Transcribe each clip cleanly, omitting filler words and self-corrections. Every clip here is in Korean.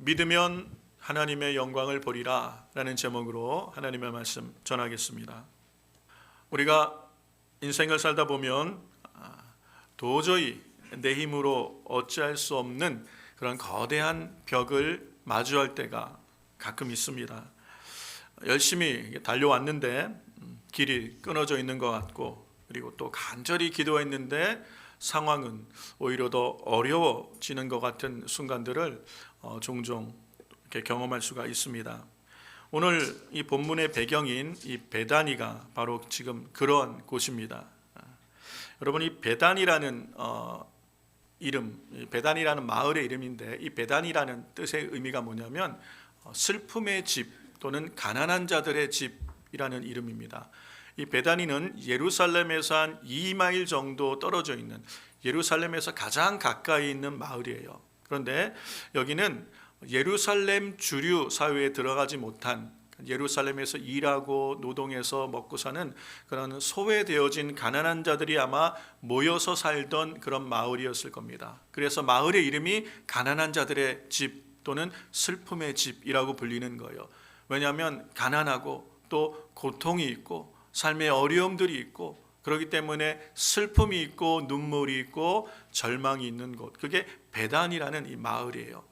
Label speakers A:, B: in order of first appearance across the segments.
A: 믿으면 하나님의 영광을 보리라 라는 제목으로 하나님의 말씀 전하겠습니다. 우리가 인생을 살다 보면 도저히 내 힘으로 어찌할 수 없는 그런 거대한 벽을 마주할 때가 가끔 있습니다. 열심히 달려왔는데 길이 끊어져 있는 것 같고, 그리고 또 간절히 기도했는데 상황은 오히려 더 어려워지는 것 같은 순간들을 종종 이렇게 경험할 수가 있습니다. 오늘 이 본문의 배경인 이 베다니가 바로 지금 그러한 곳입니다. 여러분, 이 베단이라는 이름, 베단이라는 마을의 이름인데, 이 베단이라는 뜻의 의미가 뭐냐면 슬픔의 집 또는 가난한 자들의 집이라는 이름입니다. 이 베다니는 예루살렘에서 한 2마일 정도 떨어져 있는, 예루살렘에서 가장 가까이 있는 마을이에요. 그런데 여기는 예루살렘 주류 사회에 들어가지 못한, 예루살렘에서 일하고 노동해서 먹고 사는 그런 소외되어진 가난한 자들이 아마 모여서 살던 그런 마을이었을 겁니다. 그래서 마을의 이름이 가난한 자들의 집 또는 슬픔의 집이라고 불리는 거예요. 왜냐하면 가난하고 또 고통이 있고 삶의 어려움들이 있고, 그렇기 때문에 슬픔이 있고 눈물이 있고 절망이 있는 곳, 그게 베단이라는 이 마을이에요.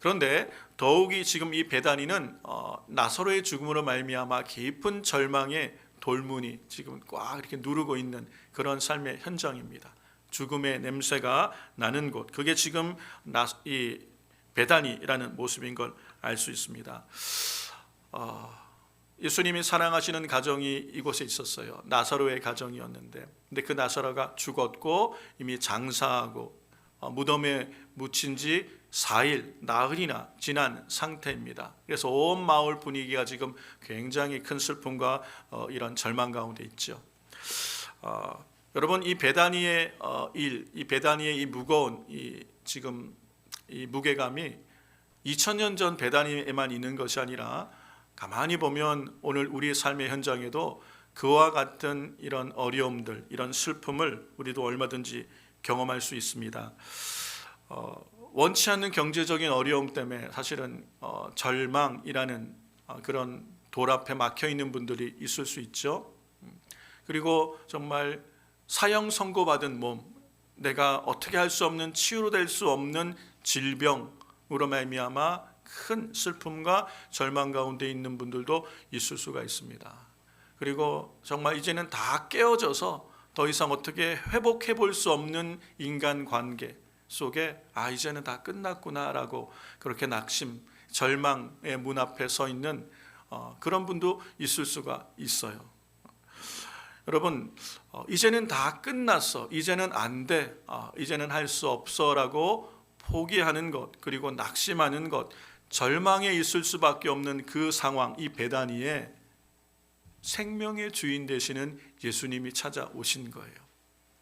A: 그런데 더욱이 지금 이 베다니는 나사로의 죽음으로 말미암아 깊은 절망의 돌문이 지금 꽉 이렇게 누르고 있는 그런 삶의 현장입니다. 죽음의 냄새가 나는 곳, 그게 지금 이 베다니라는 모습인 걸 알 수 있습니다. 예수님이 사랑하시는 가정이 이곳에 있었어요. 나사로의 가정이었는데, 근데 그 나사로가 죽었고 이미 장사하고 무덤에 묻힌 지 4일 나흘이나 지난 상태입니다. 그래서 온 마을 분위기가 지금 굉장히 큰 슬픔과 이런 절망 가운데 있죠. 여러분, 이 베다니의 이 베다니의 이 무거운 지금 이 무게감이 2000년 전 베다니에만 있는 것이 아니라 가만히 보면 오늘 우리의 삶의 현장에도 그와 같은 이런 어려움들, 이런 슬픔을 우리도 얼마든지 경험할 수 있습니다. 원치 않는 경제적인 어려움 때문에 사실은 절망이라는 그런 돌 앞에 막혀 있는 분들이 있을 수 있죠. 그리고 정말 사형 선고받은 몸, 내가 어떻게 할 수 없는, 치유될 수 없는 질병으로 말미암아 큰 슬픔과 절망 가운데 있는 분들도 있을 수가 있습니다. 그리고 정말 이제는 다 깨어져서 더 이상 어떻게 회복해 볼 수 없는 인간관계 속에 이제는 다 끝났구나라고 그렇게 낙심, 절망의 문 앞에 서 있는 그런 분도 있을 수가 있어요. 여러분, 이제는 다 끝났어, 이제는 안 돼, 이제는 할 수 없어라고 포기하는 것, 그리고 낙심하는 것, 절망에 있을 수밖에 없는 그 상황, 이 베다니에 생명의 주인 되시는 예수님이 찾아오신 거예요.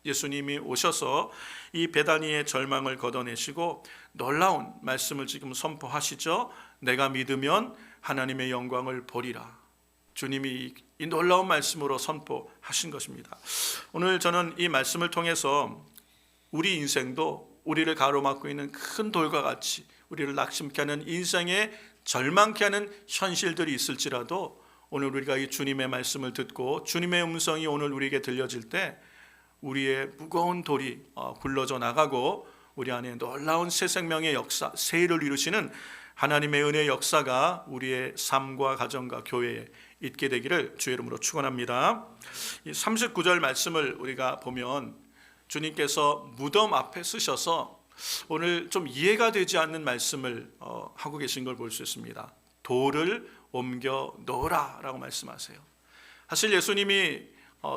A: 예수님이 오셔서 이 베다니의 절망을 걷어내시고 놀라운 말씀을 지금 선포하시죠. 내가 믿으면 하나님의 영광을 보리라. 주님이 이 놀라운 말씀으로 선포하신 것입니다. 오늘 저는 이 말씀을 통해서 우리 인생도 우리를 가로막고 있는 큰 돌과 같이 우리를 낙심케 하는, 인생에 절망케 하는 현실들이 있을지라도 오늘 우리가 이 주님의 말씀을 듣고 주님의 음성이 오늘 우리에게 들려질 때 우리의 무거운 돌이 굴러져 나가고 우리 안에 놀라운 새 생명의 역사, 새 일을 이루시는 하나님의 은혜의 역사가 우리의 삶과 가정과 교회에 있게 되기를 주의 이름으로 축원합니다. 이 39절 말씀을 우리가 보면 주님께서 무덤 앞에 서셔서 오늘 좀 이해가 되지 않는 말씀을 하고 계신 걸 볼 수 있습니다. 돌을 옮겨 놓으라 라고 말씀하세요. 사실 예수님이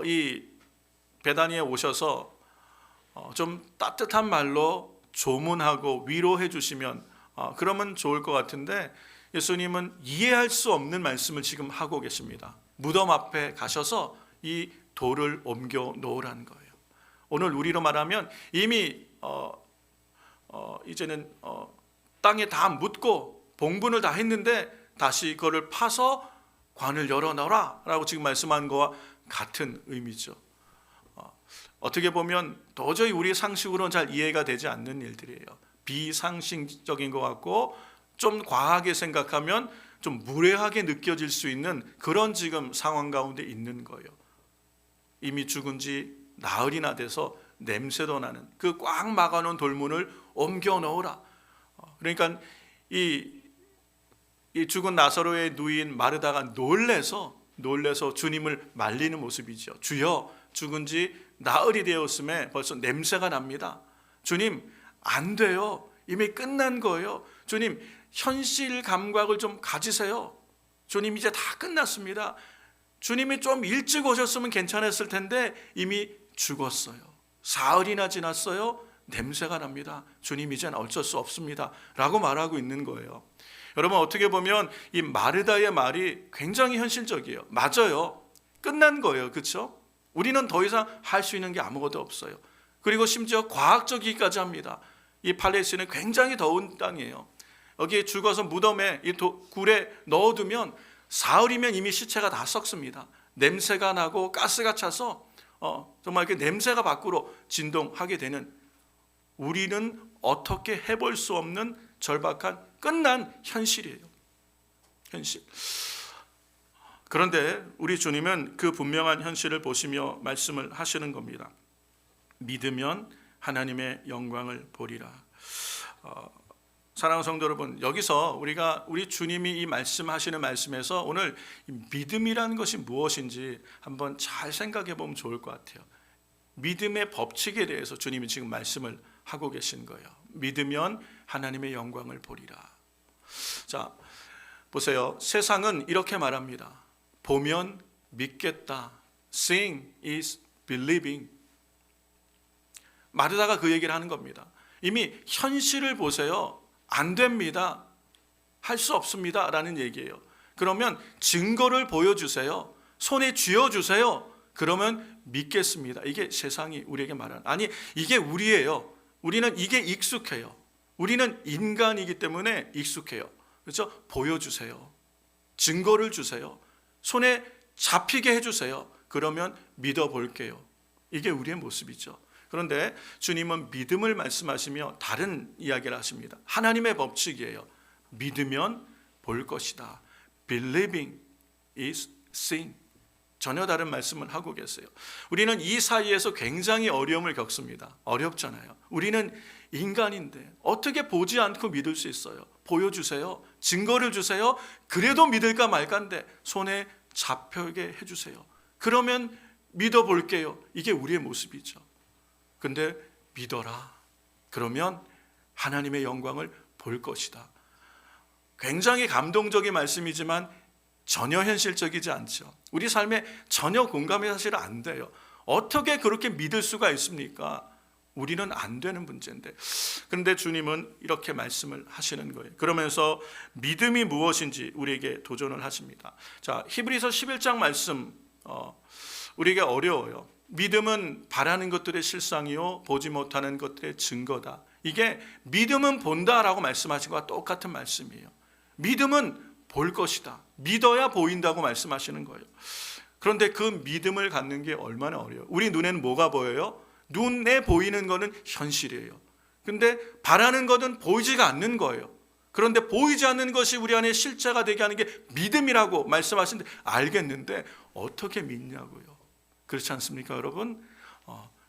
A: 이 베다니에 오셔서 좀 따뜻한 말로 조문하고 위로해 주시면 그러면 좋을 것 같은데, 예수님은 이해할 수 없는 말씀을 지금 하고 계십니다. 무덤 앞에 가셔서 이 돌을 옮겨 놓으라는 거예요. 오늘 우리로 말하면 이미 이제는 땅에 다 묻고 봉분을 다 했는데 다시 그거를 파서 관을 열어 넣어라 라고 지금 말씀한 거와 같은 의미죠. 어떻게 보면 도저히 우리의 상식으로는 잘 이해가 되지 않는 일들이에요. 비상식적인 것 같고 좀 과하게 생각하면 좀 무례하게 느껴질 수 있는 그런 지금 상황 가운데 있는 거예요. 이미 죽은 지 나흘이나 돼서 냄새도 나는 그 꽉 막아놓은 돌문을 옮겨 놓으라. 그러니까 이 죽은 나사로의 누이인 마르다가 놀래서 주님을 말리는 모습이죠. 주여, 죽은 지 나흘이 되었음에 벌써 냄새가 납니다. 주님, 안 돼요. 이미 끝난 거예요. 주님, 현실 감각을 좀 가지세요. 주님, 이제 다 끝났습니다. 주님이 좀 일찍 오셨으면 괜찮았을 텐데 이미 죽었어요. 사흘이나 지났어요. 냄새가 납니다. 주님, 이제는 어쩔 수 없습니다 라고 말하고 있는 거예요. 여러분, 어떻게 보면 이 마르다의 말이 굉장히 현실적이에요. 맞아요. 끝난 거예요. 그렇죠? 우리는 더 이상 할 수 있는 게 아무것도 없어요. 그리고 심지어 과학적이기까지 합니다. 이 팔레스틴은 굉장히 더운 땅이에요. 여기에 죽어서 무덤에 이 굴에 넣어두면 사흘이면 이미 시체가 다 썩습니다. 냄새가 나고 가스가 차서 정말 그 냄새가 밖으로 진동하게 되는, 우리는 어떻게 해볼 수 없는 절박한 끝난 현실이에요. 현실. 그런데 우리 주님은 그 분명한 현실을 보시며 말씀을 하시는 겁니다. 믿으면 하나님의 영광을 보리라. 사랑하는 성도 여러분, 여기서 우리 주님이 이 말씀하시는 말씀에서 오늘 믿음이라는 것이 무엇인지 한번 잘 생각해 보면 좋을 것 같아요. 믿음의 법칙에 대해서 주님이 지금 말씀을 하고 계신 거예요. 믿으면 하나님의 영광을 보리라. 자, 보세요. 세상은 이렇게 말합니다. 보면 믿겠다. Seeing is believing. 마르다가 그 얘기를 하는 겁니다. 이미 현실을 보세요. 안 됩니다. 할 수 없습니다 라는 얘기예요. 그러면 증거를 보여주세요. 손에 쥐어주세요. 그러면 믿겠습니다. 이게 세상이 우리에게 말하는, 아니, 이게 우리예요. 우리는 이게 익숙해요. 우리는 인간이기 때문에 익숙해요. 그렇죠? 보여주세요. 증거를 주세요. 손에 잡히게 해주세요. 그러면 믿어볼게요. 이게 우리의 모습이죠. 그런데 주님은 믿음을 말씀하시며 다른 이야기를 하십니다. 하나님의 법칙이에요. 믿으면 볼 것이다. Believing is seeing. 전혀 다른 말씀을 하고 계세요. 우리는 이 사이에서 굉장히 어려움을 겪습니다. 어렵잖아요. 우리는 인간인데 어떻게 보지 않고 믿을 수 있어요? 보여주세요. 증거를 주세요. 그래도 믿을까 말까인데 손에 잡혀게 해주세요. 그러면 믿어볼게요. 이게 우리의 모습이죠. 근데 믿어라. 그러면 하나님의 영광을 볼 것이다. 굉장히 감동적인 말씀이지만 전혀 현실적이지 않죠. 우리 삶에 전혀 공감이 사실 안 돼요. 어떻게 그렇게 믿을 수가 있습니까? 우리는 안 되는 문제인데. 그런데 주님은 이렇게 말씀을 하시는 거예요. 그러면서 믿음이 무엇인지 우리에게 도전을 하십니다. 자, 히브리서 11장 말씀 우리에게 어려워요. 믿음은 바라는 것들의 실상이요 보지 못하는 것들의 증거다. 이게 믿음은 본다라고 말씀하신 것과 똑같은 말씀이에요. 믿음은 볼 것이다. 믿어야 보인다고 말씀하시는 거예요. 그런데 그 믿음을 갖는 게 얼마나 어려워요. 우리 눈에는 뭐가 보여요? 눈에 보이는 거는 현실이에요. 근데 바라는 것은 보이지가 않는 거예요. 그런데 보이지 않는 것이 우리 안에 실제가 되게 하는 게 믿음이라고 말씀하시는데 알겠는데 어떻게 믿냐고요. 그렇지 않습니까, 여러분?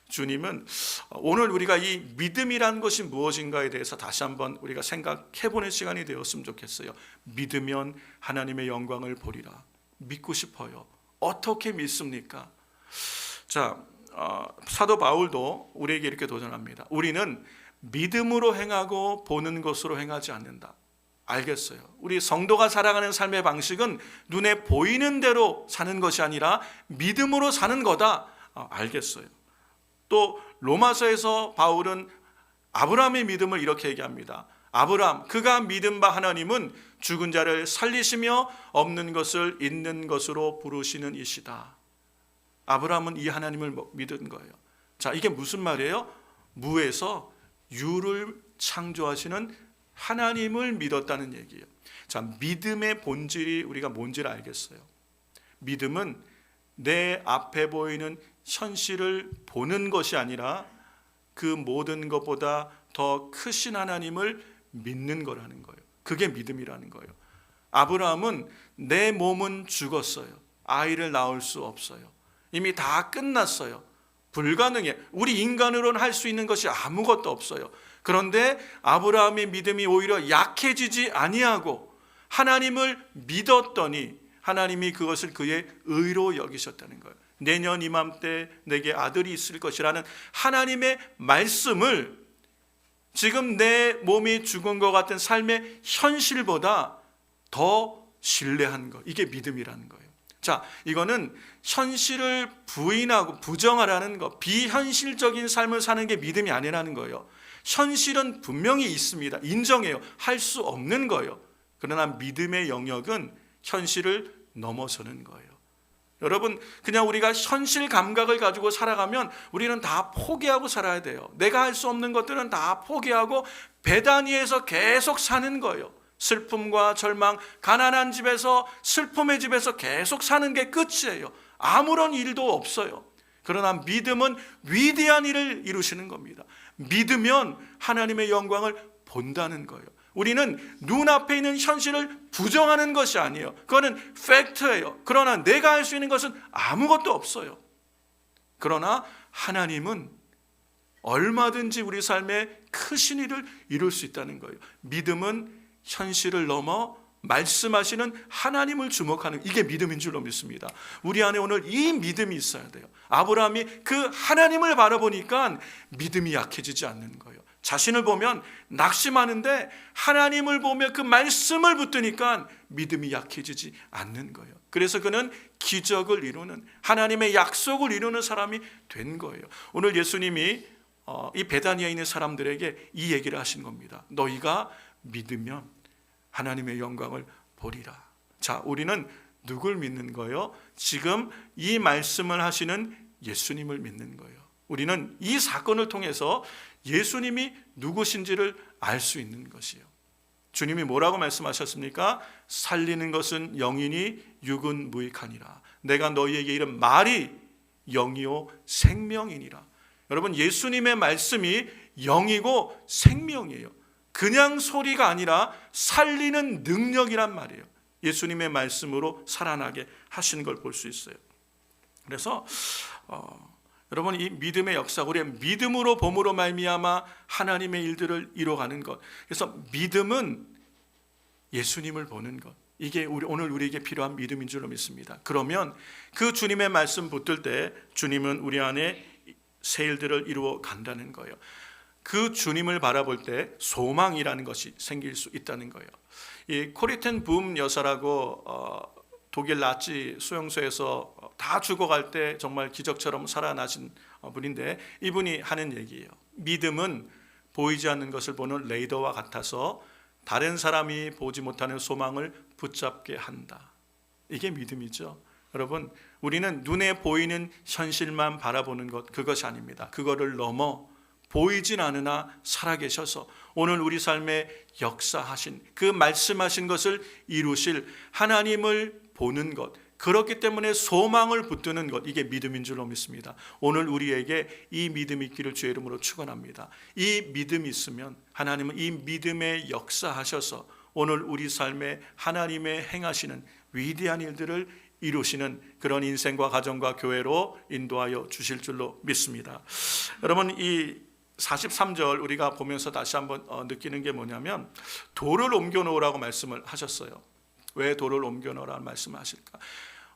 A: 주님은 오늘 우리가 이 믿음이라는 것이 무엇인가에 대해서 다시 한번 우리가 생각해보는 시간이 되었으면 좋겠어요. 믿으면 하나님의 영광을 보리라. 믿고 싶어요. 어떻게 믿습니까? 자, 사도 바울도 우리에게 이렇게 도전합니다. 우리는 믿음으로 행하고 보는 것으로 행하지 않는다. 알겠어요. 우리 성도가 살아가는 삶의 방식은 눈에 보이는 대로 사는 것이 아니라 믿음으로 사는 거다. 알겠어요. 또 로마서에서 바울은 아브라함의 믿음을 이렇게 얘기합니다. 아브라함, 그가 믿은 바 하나님은 죽은 자를 살리시며 없는 것을 있는 것으로 부르시는 이시다. 아브라함은 이 하나님을 믿은 거예요. 자, 이게 무슨 말이에요? 무에서 유를 창조하시는 하나님을 믿었다는 얘기예요. 자, 믿음의 본질이 우리가 뭔지를 알겠어요. 믿음은 내 앞에 보이는 현실을 보는 것이 아니라 그 모든 것보다 더 크신 하나님을 믿는 거라는 거예요. 그게 믿음이라는 거예요. 아브라함은 내 몸은 죽었어요. 아이를 낳을 수 없어요. 이미 다 끝났어요. 불가능해. 우리 인간으로는 할 수 있는 것이 아무것도 없어요. 그런데 아브라함의 믿음이 오히려 약해지지 아니하고 하나님을 믿었더니 하나님이 그것을 그의 의로 여기셨다는 거예요. 내년 이맘때 내게 아들이 있을 것이라는 하나님의 말씀을 지금 내 몸이 죽은 것 같은 삶의 현실보다 더 신뢰한 것, 이게 믿음이라는 거예요. 자, 이거는 현실을 부인하고 부정하라는 것, 비현실적인 삶을 사는 게 믿음이 아니라는 거예요. 현실은 분명히 있습니다. 인정해요. 할 수 없는 거예요. 그러나 믿음의 영역은 현실을 넘어서는 거예요. 여러분, 그냥 우리가 현실 감각을 가지고 살아가면 우리는 다 포기하고 살아야 돼요. 내가 할 수 없는 것들은 다 포기하고 배단위에서 계속 사는 거예요. 슬픔과 절망, 가난한 집에서, 슬픔의 집에서 계속 사는 게 끝이에요. 아무런 일도 없어요. 그러나 믿음은 위대한 일을 이루시는 겁니다. 믿으면 하나님의 영광을 본다는 거예요. 우리는 눈앞에 있는 현실을 부정하는 것이 아니에요. 그거는 팩트예요. 그러나 내가 할 수 있는 것은 아무것도 없어요. 그러나 하나님은 얼마든지 우리 삶에 크신 일을 이룰 수 있다는 거예요. 믿음은 현실을 넘어 말씀하시는 하나님을 주목하는, 이게 믿음인 줄로 믿습니다. 우리 안에 오늘 이 믿음이 있어야 돼요. 아브라함이 그 하나님을 바라보니까 믿음이 약해지지 않는 거예요. 자신을 보면 낙심하는데 하나님을 보며 그 말씀을 붙드니까 믿음이 약해지지 않는 거예요. 그래서 그는 기적을 이루는, 하나님의 약속을 이루는 사람이 된 거예요. 오늘 예수님이 이 베다니아에 있는 사람들에게 이 얘기를 하신 겁니다. 너희가 믿으면 하나님의 영광을 보리라. 자, 우리는 누굴 믿는 거예요? 지금 이 말씀을 하시는 예수님을 믿는 거예요. 우리는 이 사건을 통해서 예수님이 누구신지를 알 수 있는 것이에요. 주님이 뭐라고 말씀하셨습니까? 살리는 것은 영이니 육은 무익하니라. 내가 너희에게 이른 말이 영이요 생명이니라. 여러분, 예수님의 말씀이 영이고 생명이에요. 그냥 소리가 아니라 살리는 능력이란 말이에요. 예수님의 말씀으로 살아나게 하시는 걸 볼 수 있어요. 그래서 여러분, 이 믿음의 역사, 우리의 믿음으로 봄으로 말미암아 하나님의 일들을 이뤄가는 것. 그래서 믿음은 예수님을 보는 것. 이게 오늘 우리에게 필요한 믿음인 줄로 믿습니다. 그러면 그 주님의 말씀 붙들 때 주님은 우리 안에 새 일들을 이루어 간다는 거예요. 그 주님을 바라볼 때 소망이라는 것이 생길 수 있다는 거예요. 이 코리텐 붐 여사라고 독일 나치 수용소에서 다 죽어갈 때 정말 기적처럼 살아나신 분인데, 이분이 하는 얘기예요. 믿음은 보이지 않는 것을 보는 레이더와 같아서 다른 사람이 보지 못하는 소망을 붙잡게 한다. 이게 믿음이죠. 여러분, 우리는 눈에 보이는 현실만 바라보는 것, 그것이 아닙니다. 그거를 넘어 보이진 않으나 살아계셔서 오늘 우리 삶에 역사하신, 그 말씀하신 것을 이루실 하나님을 보는 것, 그렇기 때문에 소망을 붙드는 것, 이게 믿음인 줄로 믿습니다. 오늘 우리에게 이 믿음이 있기를 주의 이름으로 축원합니다. 이 믿음이 있으면 하나님은 이 믿음에 역사하셔서 오늘 우리 삶에 하나님의 행하시는 위대한 일들을 이루시는 그런 인생과 가정과 교회로 인도하여 주실 줄로 믿습니다. 여러분, 이 43절 우리가 보면서 다시 한번 느끼는 게 뭐냐면, 돌을 옮겨 놓으라고 말씀을 하셨어요. 왜 돌을 옮겨 놓으라는 말씀을 하실까?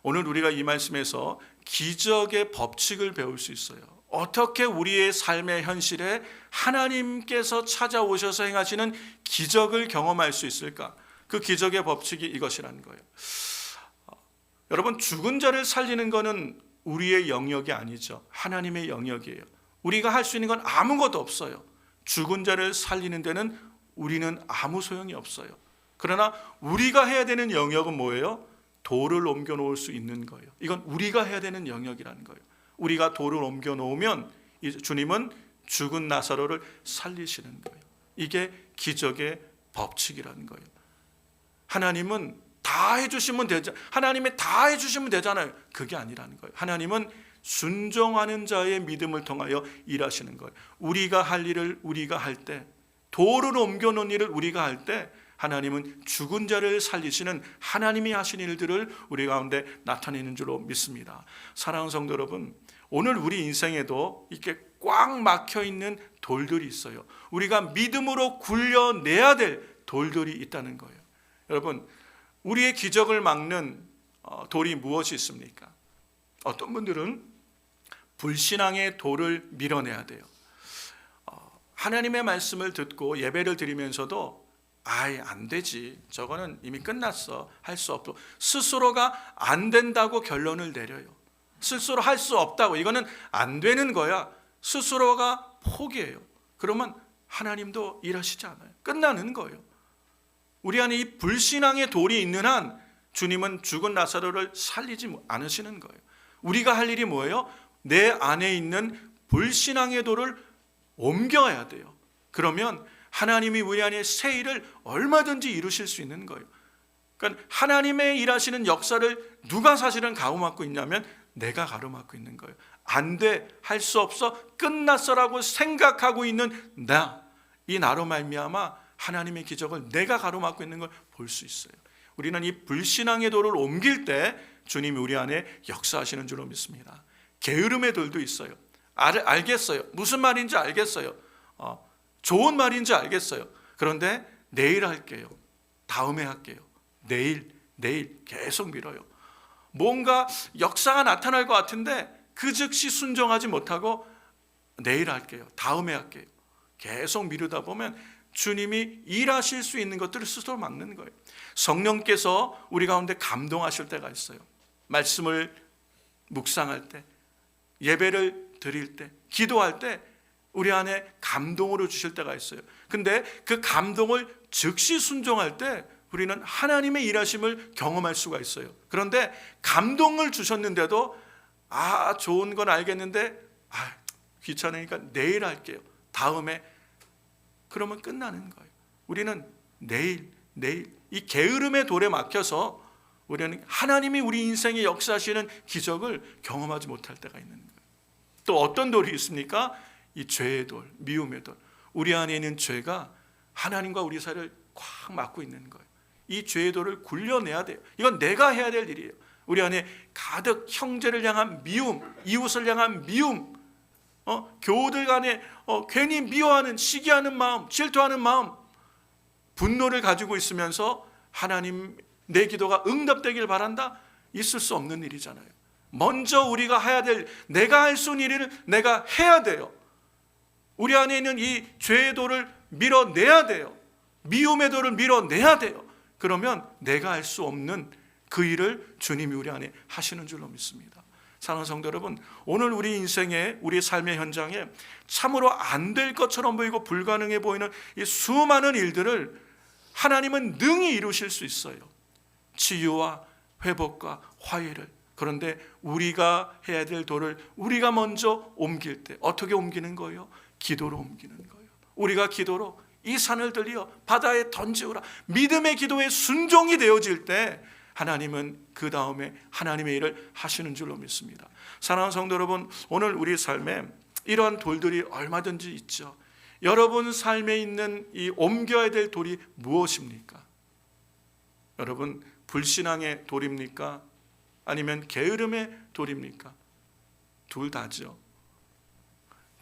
A: 오늘 우리가 이 말씀에서 기적의 법칙을 배울 수 있어요. 어떻게 우리의 삶의 현실에 하나님께서 찾아오셔서 행하시는 기적을 경험할 수 있을까? 그 기적의 법칙이 이것이라는 거예요. 여러분, 죽은 자를 살리는 것은 우리의 영역이 아니죠. 하나님의 영역이에요. 우리가 할 수 있는 건 아무것도 없어요. 죽은 자를 살리는 데는 우리는 아무 소용이 없어요. 그러나 우리가 해야 되는 영역은 뭐예요? 돌을 옮겨 놓을 수 있는 거예요. 이건 우리가 해야 되는 영역이라는 거예요. 우리가 돌을 옮겨 놓으면 주님은 죽은 나사로를 살리시는 거예요. 이게 기적의 법칙이라는 거예요. 하나님은 다 해주시면 하나님이 다 해주시면 되잖아요. 그게 아니라는 거예요. 하나님은 순종하는 자의 믿음을 통하여 일하시는 거예요. 우리가 할 일을 우리가 할 때, 돌을 옮겨놓은 일을 우리가 할 때 하나님은 죽은 자를 살리시는 하나님이 하신 일들을 우리 가운데 나타내는 줄로 믿습니다. 사랑하는 성도 여러분, 오늘 우리 인생에도 이렇게 꽉 막혀 있는 돌들이 있어요. 우리가 믿음으로 굴려내야 될 돌들이 있다는 거예요. 여러분, 우리의 기적을 막는 돌이 무엇이 있습니까? 어떤 분들은 불신앙의 돌을 밀어내야 돼요. 하나님의 말씀을 듣고 예배를 드리면서도 안 되지, 저거는 이미 끝났어, 할 수 없고, 스스로가 안 된다고 결론을 내려요. 스스로 할 수 없다고, 이거는 안 되는 거야, 스스로가 포기해요. 그러면 하나님도 일하시지 않아요. 끝나는 거예요. 우리 안에 이 불신앙의 돌이 있는 한 주님은 죽은 나사로를 살리지 않으시는 거예요. 우리가 할 일이 뭐예요? 내 안에 있는 불신앙의 돌을 옮겨야 돼요. 그러면 하나님이 우리 안에 새 일을 얼마든지 이루실 수 있는 거예요. 그러니까 하나님의 일하시는 역사를 누가 사실은 가로막고 있냐면 내가 가로막고 있는 거예요. 안 돼, 할 수 없어, 끝났어라고 생각하고 있는 이 나로 말미암아 하나님의 기적을 내가 가로막고 있는 걸 볼 수 있어요. 우리는 이 불신앙의 돌을 옮길 때 주님이 우리 안에 역사하시는 줄로 믿습니다. 게으름의 돌도 있어요. 알겠어요. 무슨 말인지 알겠어요. 좋은 말인지 알겠어요. 그런데 내일 할게요. 다음에 할게요. 내일 계속 미뤄요. 뭔가 역사가 나타날 것 같은데 그 즉시 순종하지 못하고 내일 할게요. 다음에 할게요. 계속 미루다 보면 주님이 일하실 수 있는 것들을 스스로 막는 거예요. 성령께서 우리 가운데 감동하실 때가 있어요. 말씀을 묵상할 때, 예배를 드릴 때, 기도할 때 우리 안에 감동으로 주실 때가 있어요. 근데 그 감동을 즉시 순종할 때 우리는 하나님의 일하심을 경험할 수가 있어요. 그런데 감동을 주셨는데도 좋은 건 알겠는데 귀찮으니까 내일 할게요. 다음에, 그러면 끝나는 거예요. 우리는 내일 이 게으름의 돌에 막혀서 우리는 하나님이 우리 인생에 역사하시는 기적을 경험하지 못할 때가 있는 거예요. 또 어떤 돌이 있습니까? 이 죄의 돌, 미움의 돌. 우리 안에 있는 죄가 하나님과 우리 사이를 꽉 막고 있는 거예요. 이 죄의 돌을 굴려내야 돼요. 이건 내가 해야 될 일이에요. 우리 안에 가득 형제를 향한 미움, 이웃을 향한 미움, 교우들 간에 괜히 미워하는, 시기하는 마음, 질투하는 마음, 분노를 가지고 있으면서 하나님 내 기도가 응답되길 바란다? 있을 수 없는 일이잖아요. 먼저 우리가 해야 될, 내가 할 수 있는 일을 내가 해야 돼요. 우리 안에 있는 이 죄의 돌을 밀어내야 돼요. 미움의 돌을 밀어내야 돼요. 그러면 내가 할 수 없는 그 일을 주님이 우리 안에 하시는 줄로 믿습니다. 사랑하는 성도 여러분, 오늘 우리 인생의, 우리 삶의 현장에 참으로 안 될 것처럼 보이고 불가능해 보이는 이 수많은 일들을 하나님은 능히 이루실 수 있어요. 치유와 회복과 화해를. 그런데 우리가 해야 될 돌을 우리가 먼저 옮길 때 어떻게 옮기는 거예요? 기도로 옮기는 거예요. 우리가 기도로 이 산을 들여 바다에 던지우라, 믿음의 기도에 순종이 되어질 때 하나님은 그 다음에 하나님의 일을 하시는 줄로 믿습니다. 사랑하는 성도 여러분, 오늘 우리 삶에 이러한 돌들이 얼마든지 있죠. 여러분 삶에 있는 이 옮겨야 될 돌이 무엇입니까? 여러분, 불신앙의 돌입니까? 아니면 게으름의 돌입니까? 둘 다죠.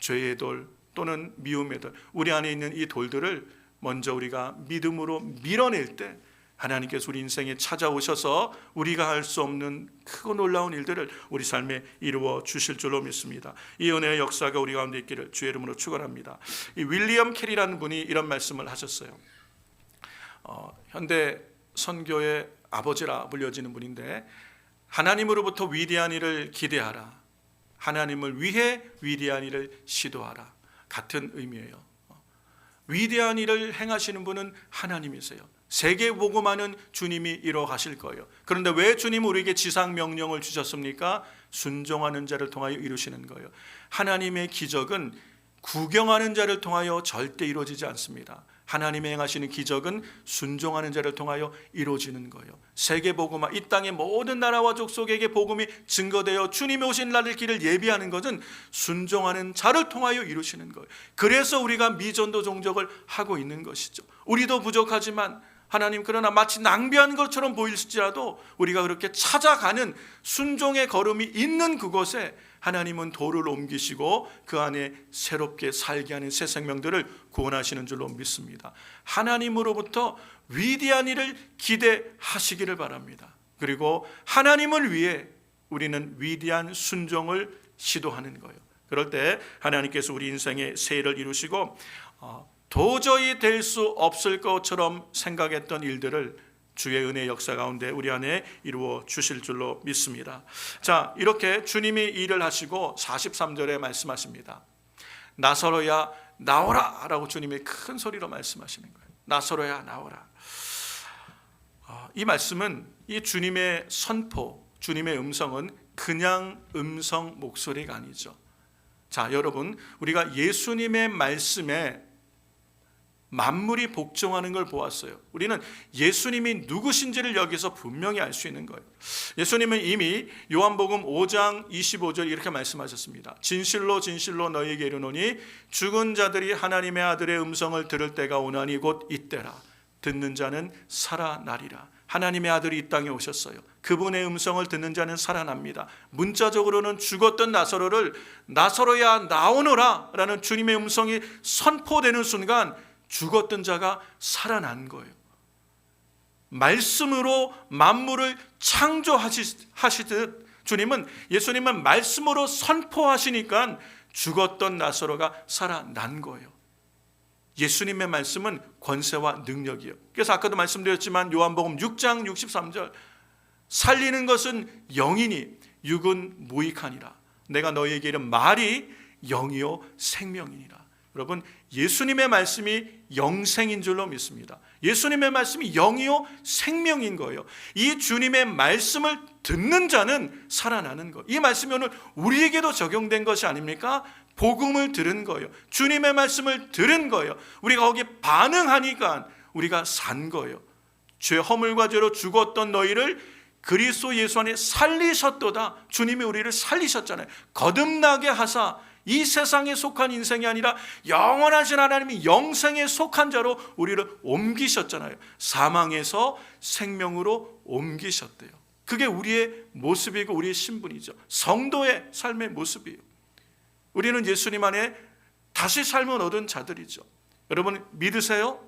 A: 죄의 돌 또는 미움의 돌, 우리 안에 있는 이 돌들을 먼저 우리가 믿음으로 밀어낼 때 하나님께서 우리 인생에 찾아오셔서 우리가 할 수 없는 크고 놀라운 일들을 우리 삶에 이루어 주실 줄로 믿습니다. 이 은혜의 역사가 우리 가운데 있기를 주의 이름으로 축원합니다. 이 윌리엄 캐리라는 분이 이런 말씀을 하셨어요. 현대 선교의 아버지라 불려지는 분인데, 하나님으로부터 위대한 일을 기대하라, 하나님을 위해 위대한 일을 시도하라, 같은 의미예요. 위대한 일을 행하시는 분은 하나님이세요. 세계 복음화는 주님이 이루어 가실 거예요. 그런데 왜 주님은 우리에게 지상 명령을 주셨습니까? 순종하는 자를 통하여 이루시는 거예요. 하나님의 기적은 구경하는 자를 통하여 절대 이루어지지 않습니다. 하나님이 행하시는 기적은 순종하는 자를 통하여 이루어지는 거예요. 세계 복음화, 이 땅의 모든 나라와 족속에게 복음이 증거되어 주님이 오신 날의 길을 예비하는 것은 순종하는 자를 통하여 이루시는 거예요. 그래서 우리가 미전도 종적을 하고 있는 것이죠. 우리도 부족하지만 하나님, 그러나 마치 낭비한 것처럼 보일지라도 우리가 그렇게 찾아가는 순종의 걸음이 있는 그곳에 하나님은 돌을 옮기시고 그 안에 새롭게 살게 하는 새 생명들을 구원하시는 줄로 믿습니다. 하나님으로부터 위대한 일을 기대하시기를 바랍니다. 그리고 하나님을 위해 우리는 위대한 순종을 시도하는 거예요. 그럴 때 하나님께서 우리 인생의 새 일을 이루시고 도저히 될 수 없을 것처럼 생각했던 일들을 주의 은혜 역사 가운데 우리 안에 이루어 주실 줄로 믿습니다. 자, 이렇게 주님이 일을 하시고 43절에 말씀하십니다. 나사로야 나오라 라고 주님이 큰 소리로 말씀하시는 거예요. 나사로야 나오라. 이 말씀은 이 주님의 선포, 주님의 음성은 그냥 음성 목소리가 아니죠. 자, 여러분, 우리가 예수님의 말씀에 만물이 복종하는 걸 보았어요. 우리는 예수님이 누구신지를 여기서 분명히 알 수 있는 거예요. 예수님은 이미 요한복음 5장 25절 이렇게 말씀하셨습니다. 진실로 진실로 너희에게 이르노니 죽은 자들이 하나님의 아들의 음성을 들을 때가 오나니 곧 이때라. 듣는 자는 살아나리라. 하나님의 아들이 이 땅에 오셨어요. 그분의 음성을 듣는 자는 살아납니다. 문자적으로는 죽었던 나사로를 나사로야 나오너라 라는 주님의 음성이 선포되는 순간 죽었던 자가 살아난 거예요. 말씀으로 만물을 창조하시듯 예수님은 말씀으로 선포하시니까 죽었던 나사로가 살아난 거예요. 예수님의 말씀은 권세와 능력이에요. 그래서 아까도 말씀드렸지만 요한복음 6장 63절 살리는 것은 영이니 육은 무익하니라. 내가 너희에게 이른 말이 영이요 생명이니라. 여러분, 예수님의 말씀이 영생인 줄로 믿습니다. 예수님의 말씀이 영이요 생명인 거예요. 이 주님의 말씀을 듣는 자는 살아나는 거예요. 이 말씀이 오늘 우리에게도 적용된 것이 아닙니까? 복음을 들은 거예요. 주님의 말씀을 들은 거예요. 우리가 거기에 반응하니까 우리가 산 거예요. 죄 허물과 죄로 죽었던 너희를 그리스도 예수 안에 살리셨도다. 주님이 우리를 살리셨잖아요. 거듭나게 하사 이 세상에 속한 인생이 아니라 영원하신 하나님이 영생에 속한 자로 우리를 옮기셨잖아요. 사망에서 생명으로 옮기셨대요. 그게 우리의 모습이고 우리의 신분이죠. 성도의 삶의 모습이에요. 우리는 예수님 안에 다시 삶을 얻은 자들이죠. 여러분 믿으세요?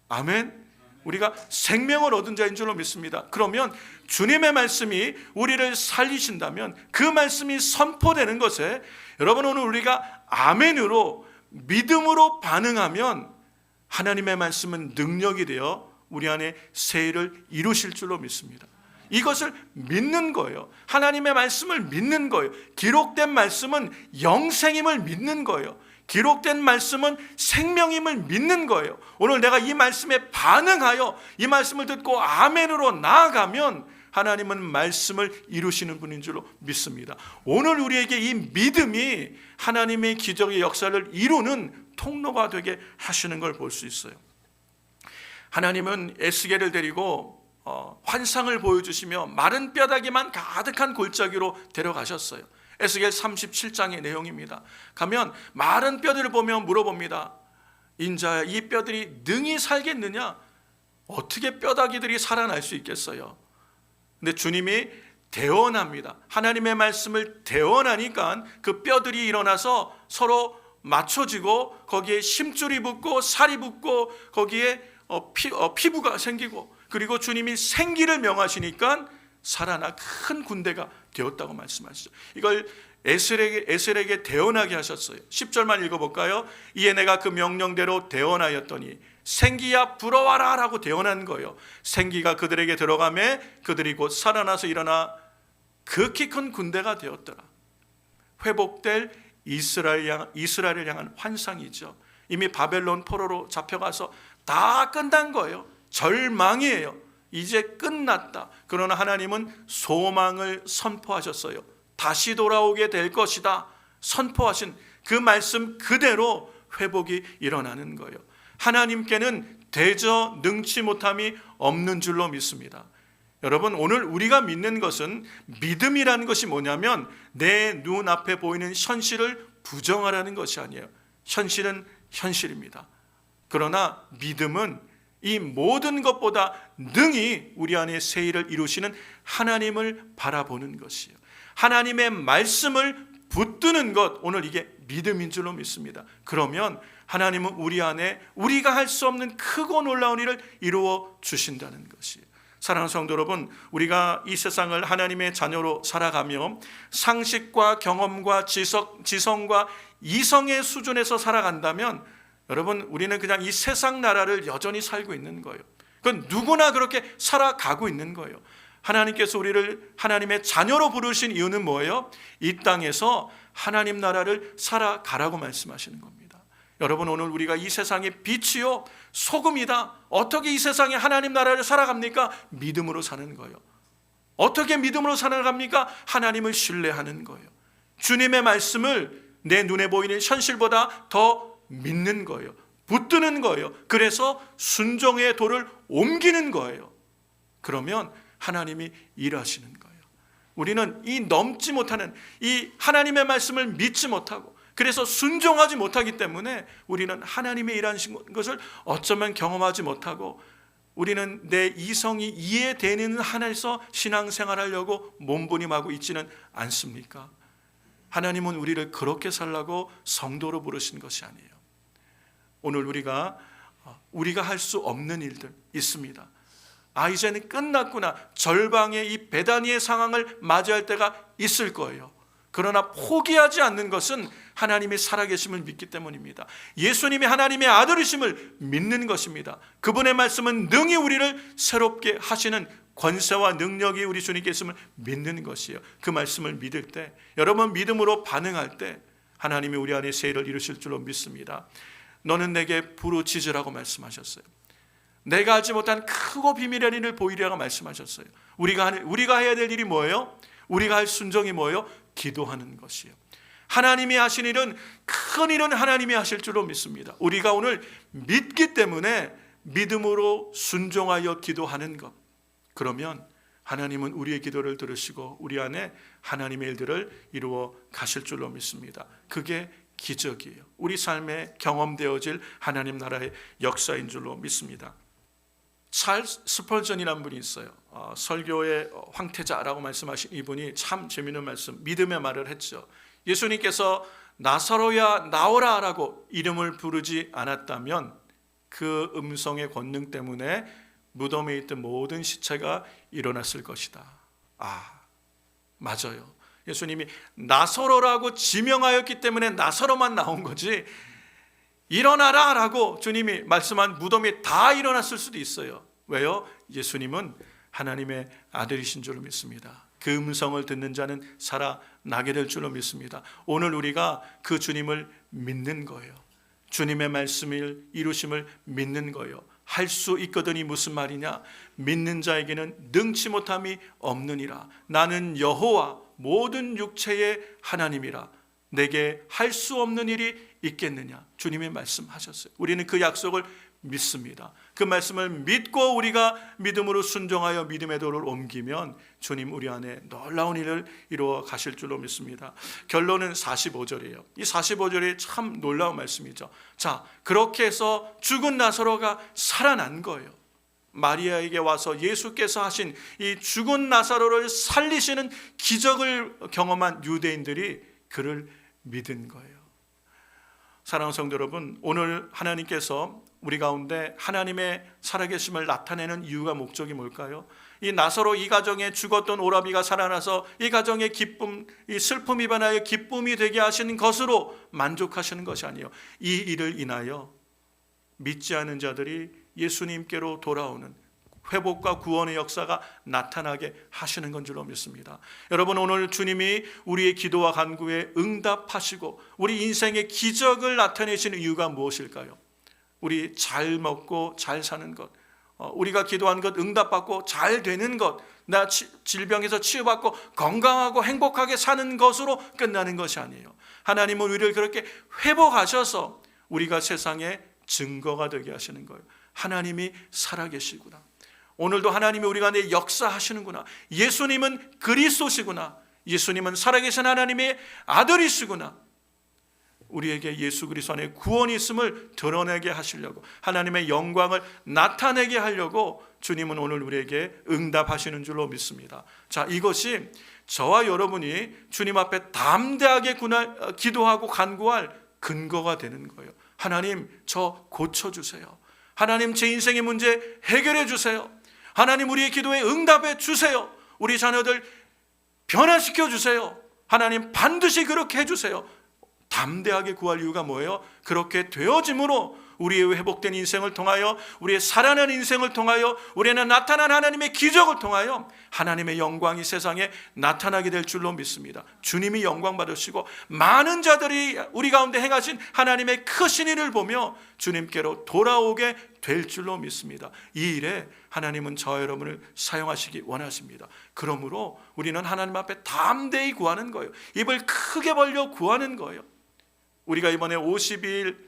A: 아멘. 우리가 생명을 얻은 자인 줄로 믿습니다. 그러면 주님의 말씀이 우리를 살리신다면 그 말씀이 선포되는 것에 여러분 오늘 우리가 아멘으로 믿음으로 반응하면 하나님의 말씀은 능력이 되어 우리 안에 새 일을 이루실 줄로 믿습니다. 이것을 믿는 거예요. 하나님의 말씀을 믿는 거예요. 기록된 말씀은 영생임을 믿는 거예요. 기록된 말씀은 생명임을 믿는 거예요. 오늘 내가 이 말씀에 반응하여 이 말씀을 듣고 아멘으로 나아가면 하나님은 말씀을 이루시는 분인 줄로 믿습니다. 오늘 우리에게 이 믿음이 하나님의 기적의 역사를 이루는 통로가 되게 하시는 걸 볼 수 있어요. 하나님은 에스겔을 데리고 환상을 보여주시며 마른 뼈다귀만 가득한 골짜기로 데려가셨어요. 에스겔 37장의 내용입니다. 가면 마른 뼈들을 보며 물어봅니다. 인자야, 이 뼈들이 능히 살겠느냐? 어떻게 뼈다귀들이 살아날 수 있겠어요? 근데 주님이 대언합니다. 하나님의 말씀을 대언하니까 그 뼈들이 일어나서 서로 맞춰지고 거기에 심줄이 붙고 살이 붙고 거기에 피부가 생기고 그리고 주님이 생기를 명하시니까 살아나 큰 군대가 되었다고 말씀하시죠. 이걸 에스겔에게 대언하게 하셨어요. 10절만 읽어볼까요? 이에 내가 그 명령대로 대언하였더니 생기야 불어와라 라고 대언한 거예요. 생기가 그들에게 들어가매 그들이 곧 살아나서 일어나 극히 큰 군대가 되었더라. 회복될 이스라엘을 향한 환상이죠. 이미 바벨론 포로로 잡혀가서 다 끝난 거예요. 절망이에요. 이제 끝났다. 그러나 하나님은 소망을 선포하셨어요. 다시 돌아오게 될 것이다 선포하신 그 말씀 그대로 회복이 일어나는 거예요. 하나님께는 대저 능치 못함이 없는 줄로 믿습니다. 여러분 오늘 우리가 믿는 것은 믿음이라는 것이 뭐냐면 내 눈앞에 보이는 현실을 부정하라는 것이 아니에요. 현실은 현실입니다. 그러나 믿음은 이 모든 것보다 능히 우리 안에 새 일을 이루시는 하나님을 바라보는 것이에요. 하나님의 말씀을 붙드는 것, 오늘 이게 믿음인 줄로 믿습니다. 그러면 하나님은 우리 안에 우리가 할 수 없는 크고 놀라운 일을 이루어 주신다는 것이에요. 사랑하는 성도 여러분, 우리가 이 세상을 하나님의 자녀로 살아가며 상식과 경험과 지성과 이성의 수준에서 살아간다면 여러분, 우리는 그냥 이 세상 나라를 여전히 살고 있는 거예요. 그건 누구나 그렇게 살아가고 있는 거예요. 하나님께서 우리를 하나님의 자녀로 부르신 이유는 뭐예요? 이 땅에서 하나님 나라를 살아가라고 말씀하시는 겁니다. 여러분, 오늘 우리가 이 세상의 빛이요 소금이다. 어떻게 이 세상에 하나님 나라를 살아갑니까? 믿음으로 사는 거예요. 어떻게 믿음으로 살아갑니까? 하나님을 신뢰하는 거예요. 주님의 말씀을 내 눈에 보이는 현실보다 더 믿는 거예요. 붙드는 거예요. 그래서 순종의 도를 옮기는 거예요. 그러면 하나님이 일하시는 거예요. 우리는 이 넘지 못하는 이 하나님의 말씀을 믿지 못하고, 그래서 순종하지 못하기 때문에 우리는 하나님의 일하신 것을 어쩌면 경험하지 못하고, 우리는 내 이성이 이해되는 한에서 신앙생활하려고 몸부림하고 있지는 않습니까? 하나님은 우리를 그렇게 살라고 성도로 부르신 것이 아니에요. 오늘 우리가 할 수 없는 일들 있습니다. 이제는 끝났구나, 절방의 이 배단위의 상황을 맞이할 때가 있을 거예요. 그러나 포기하지 않는 것은 하나님의 살아계심을 믿기 때문입니다. 예수님이 하나님의 아들이심을 믿는 것입니다. 그분의 말씀은 능히 우리를 새롭게 하시는 권세와 능력이 우리 주님께 있음을 믿는 것이에요. 그 말씀을 믿을 때, 여러분 믿음으로 반응할 때 하나님이 우리 안에 새 일을 이루실 줄로 믿습니다. 너는 내게 부르짖으라고 말씀하셨어요. 내가 하지 못한 크고 비밀의 일을 보이리라고 말씀하셨어요. 우리가 해야 될 일이 뭐예요? 우리가 할 순종이 뭐예요? 기도하는 것이에요. 하나님이 하신 일은, 큰 일은 하나님이 하실 줄로 믿습니다. 우리가 오늘 믿기 때문에 믿음으로 순종하여 기도하는 것, 그러면 하나님은 우리의 기도를 들으시고 우리 안에 하나님의 일들을 이루어 가실 줄로 믿습니다. 그게 기적이에요. 우리 삶에 경험되어질 하나님 나라의 역사인 줄로 믿습니다. 찰스 스펄전이라는 분이 있어요. 설교의 황태자라고 말씀하신 이분이 참 재미있는 말씀, 믿음의 말을 했죠. 예수님께서 나사로야 나오라 라고 이름을 부르지 않았다면 그 음성의 권능 때문에 무덤에 있던 모든 시체가 일어났을 것이다. 맞아요. 예수님이 나사로라고 지명하였기 때문에 나사로만 나온 거지, 일어나라 라고 주님이 말씀한 무덤이 다 일어났을 수도 있어요. 왜요? 예수님은 하나님의 아들이신 줄로 믿습니다. 그 음성을 듣는 자는 살아나게 될 줄로 믿습니다. 오늘 우리가 그 주님을 믿는 거예요. 주님의 말씀을 이루심을 믿는 거예요. 할 수 있거든이 무슨 말이냐? 믿는 자에게는 능치 못함이 없느니라. 나는 여호와 모든 육체의 하나님이라. 내게 할 수 없는 일이 있겠느냐? 주님의 말씀하셨어요. 우리는 그 약속을 믿습니다. 그 말씀을 믿고 우리가 믿음으로 순종하여 믿음의 도를 옮기면 주님 우리 안에 놀라운 일을 이루어 가실 줄로 믿습니다. 결론은 45절이에요. 이 45절이 참 놀라운 말씀이죠. 자, 그렇게 해서 죽은 나사로가 살아난 거예요. 마리아에게 와서 예수께서 하신 이 죽은 나사로를 살리시는 기적을 경험한 유대인들이 그를 믿은 거예요. 사랑하는 성도 여러분, 오늘 하나님께서 우리 가운데 하나님의 살아계심을 나타내는 이유가, 목적이 뭘까요? 이 나사로 이 가정에 죽었던 오라비가 살아나서 이 가정의 기쁨, 이 슬픔이 변하여 기쁨이 되게 하시는 것으로 만족하시는 것이 아니에요. 이 일을 인하여 믿지 않은 자들이 예수님께로 돌아오는 회복과 구원의 역사가 나타나게 하시는 건 줄로 믿습니다. 여러분, 오늘 주님이 우리의 기도와 간구에 응답하시고 우리 인생의 기적을 나타내시는 이유가 무엇일까요? 우리 잘 먹고 잘 사는 것, 우리가 기도한 것 응답받고 잘 되는 것, 나 질병에서 치유받고 건강하고 행복하게 사는 것으로 끝나는 것이 아니에요. 하나님은 우리를 그렇게 회복하셔서 우리가 세상에 증거가 되게 하시는 거예요. 하나님이 살아계시구나, 오늘도 하나님이 우리 가운데 역사하시는구나, 예수님은 그리스도시구나, 예수님은 살아계신 하나님의 아들이시구나, 우리에게 예수 그리스도 안에 구원이 있음을 드러내게 하시려고, 하나님의 영광을 나타내게 하려고 주님은 오늘 우리에게 응답하시는 줄로 믿습니다. 자, 이것이 저와 여러분이 주님 앞에 담대하게 기도하고 간구할 근거가 되는 거예요. 하나님, 저 고쳐주세요. 하나님, 제 인생의 문제 해결해 주세요. 하나님, 우리의 기도에 응답해 주세요. 우리 자녀들 변화시켜 주세요. 하나님, 반드시 그렇게 해주세요. 담대하게 구할 이유가 뭐예요? 그렇게 되어짐으로 우리의 회복된 인생을 통하여, 우리의 살아난 인생을 통하여, 우리는 나타난 하나님의 기적을 통하여 하나님의 영광이 세상에 나타나게 될 줄로 믿습니다. 주님이 영광 받으시고 많은 자들이 우리 가운데 행하신 하나님의 크신 일을 보며 주님께로 돌아오게 될 줄로 믿습니다. 이 일에 하나님은 저와 여러분을 사용하시기 원하십니다. 그러므로 우리는 하나님 앞에 담대히 구하는 거예요. 입을 크게 벌려 구하는 거예요. 우리가 이번에 52일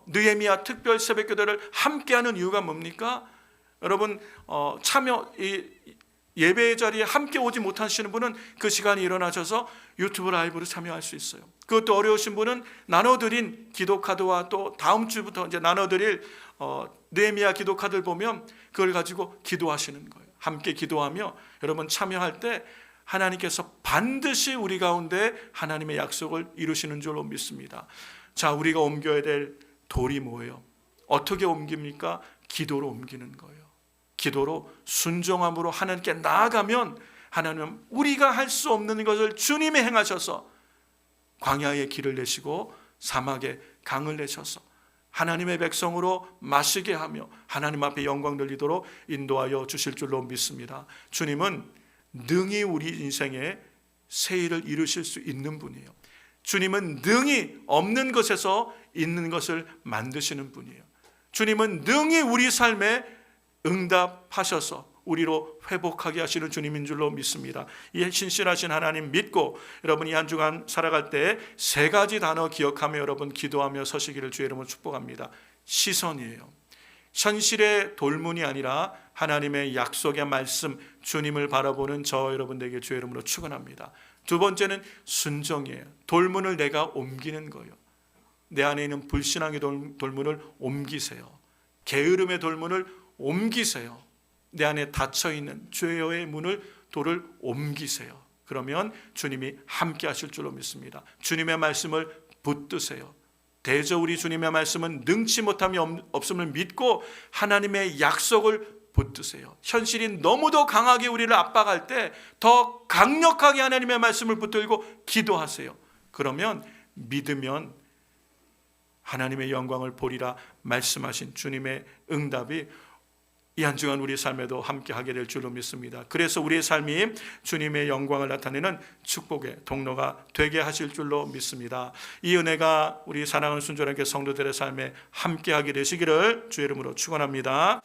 A: 느헤미야 특별 새벽기도를 함께하는 이유가 뭡니까? 여러분, 예배의 자리에 함께 오지 못하시는 분은 그 시간에 일어나셔서 유튜브 라이브로 참여할 수 있어요. 그것도 어려우신 분은 나눠드린 기도카드와 또 다음 주부터 이제 나눠드릴 느헤미야 기도카드를 보면 그걸 가지고 기도하시는 거예요. 함께 기도하며 여러분 참여할 때 하나님께서 반드시 우리 가운데 하나님의 약속을 이루시는 줄로 믿습니다. 자, 우리가 옮겨야 될 돌이 뭐예요? 어떻게 옮깁니까? 기도로 옮기는 거예요. 기도로 순종함으로 하나님께 나아가면 하나님은 우리가 할 수 없는 것을 주님이 행하셔서 광야에 길을 내시고 사막에 강을 내셔서 하나님의 백성으로 마시게 하며 하나님 앞에 영광 돌리도록 인도하여 주실 줄로 믿습니다. 주님은 능히 우리 인생에 새 일을 이루실 수 있는 분이에요. 주님은 능히 없는 것에서 있는 것을 만드시는 분이에요. 주님은 능히 우리 삶에 응답하셔서 우리로 회복하게 하시는 주님인 줄로 믿습니다. 이 신실하신 하나님 믿고 여러분이 한 주간 살아갈 때 세 가지 단어 기억하며 여러분 기도하며 서시기를 주의 이름으로 축복합니다. 시선이에요. 현실의 돌문이 아니라 하나님의 약속의 말씀, 주님을 바라보는 저 여러분들에게 주의 이름으로 축원합니다. 두 번째는 순종이에요. 돌문을 내가 옮기는 거예요. 내 안에 있는 불신앙의 돌문을 옮기세요. 게으름의 돌문을 옮기세요. 내 안에 닫혀있는 죄의 돌을 옮기세요. 그러면 주님이 함께 하실 줄로 믿습니다. 주님의 말씀을 붙드세요. 대저 우리 주님의 말씀은 능치 못함이 없음을 믿고 하나님의 약속을 붙드세요. 현실이 너무도 강하게 우리를 압박할 때 더 강력하게 하나님의 말씀을 붙들고 기도하세요. 그러면 믿으면 하나님의 영광을 보리라 말씀하신 주님의 응답이 이 한 주간 우리 삶에도 함께하게 될 줄로 믿습니다. 그래서 우리의 삶이 주님의 영광을 나타내는 축복의 통로가 되게 하실 줄로 믿습니다. 이 은혜가 우리 사랑하는 순전하게 성도들의 삶에 함께하게 되시기를 주의 이름으로 축원합니다.